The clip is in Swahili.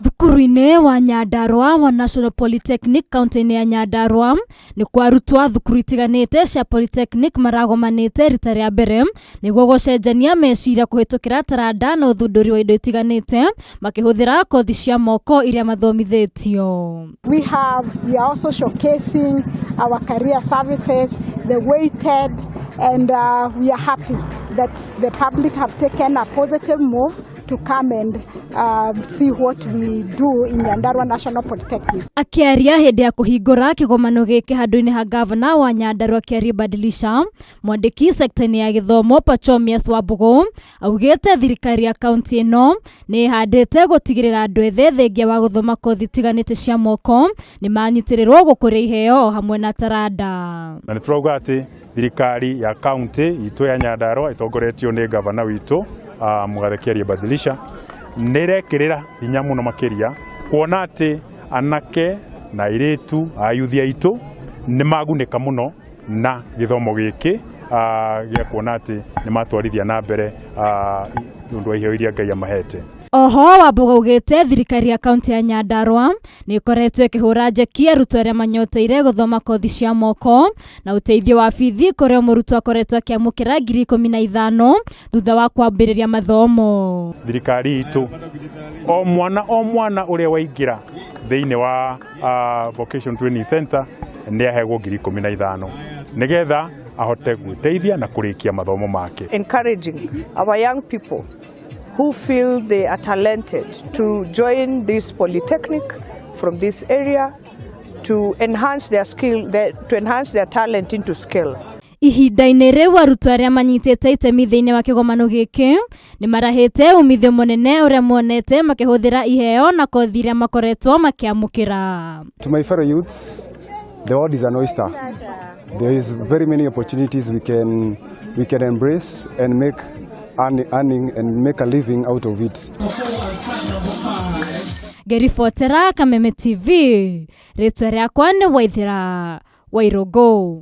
Thukuru-inĩ wa Nyandarua wa National Polytechnic kaunti-inĩ ya Nyandarua nĩ kwa arutwo thukuru itiganĩte cia Polytechnic maragomanĩte rita rĩa mbere nĩguo gũcenjania meciria kũhĩtũkĩra taranda na ũthundũri wa indo itiganĩte makĩhũthĩra kothi cia moko iria mathomithĩtio. We are also showcasing our career services, the weighted, and we are happy that the public have taken a positive move to come and see what we do in Nyandarua National Polytechnic. Akiaria hĩndĩ ya kũhingũra kĩgomano gĩkĩ handũ-inĩ ha gavana wa Nyandarua Kĩarĩ Badilisha, mwandĩki sekta-inĩ ya gĩthomo Pachomius Wambugu augĩte thirikari ya kaunti ĩno nĩ ĩhandĩte gũtigĩrĩra andũ ethĩ thengia wa gũthoma kothi tiganĩte cia moko nĩ manyitĩrĩrwo gũkũria iheo hamwe na taranda. Na nĩtũrauga atĩ thirikari ya kaunti itũ ya Nyandarua itongoretio nĩ gavana witũ Mũgathe Kĩarĩ Badilisha nĩrekĩrĩra hinya mũno makĩria kuona atĩ anake na airĩtu ayuthi aitũ nĩ magunĩka mũno na gĩthomo gĩkĩ gĩa kuona atĩ nĩ matwarithia na mbere ũndũ wa iheo iria Ngai amahete. Oho Wambugu augĩte thirikari ya kaunti ya Nyandarua nĩ ĩkoretwo ĩkĩhũra njeki arutwo arĩa manyoteire gũthoma kothi cia moko na ũteithio wa bithi kũrĩa mũrutwo akoretwo akĩamũkĩra 15,000 thutha wa kwambĩrĩria mathomo. Thirikari itũ o mwana ũrĩa waingĩra thĩinĩ wa Vocation Training Center nĩ ahegwo 15,000 nĩgetha ahote gwĩteithia na kũrĩkia mathomo make. Encouraging our young people who feel they are talented to join this polytechnic from this area to enhance their skill, to enhance their talent into skill. Ihinda-inĩ rĩu arutwo arĩa manyitĩte itemi thĩinĩ wa kĩgomano gĩkĩ nĩ marahĩte umithio mũnene ũrĩa monete makĩhũthĩra iheo na kothi iria makoretwo makĩamũkĩra. To my fellow youths, the world is an oyster. There is very many opportunities we can embrace and make earning and make a living out of it. Gerifotera Kameme TV, rĩtwa rĩakwa nĩ Waithĩra Wairũngũ.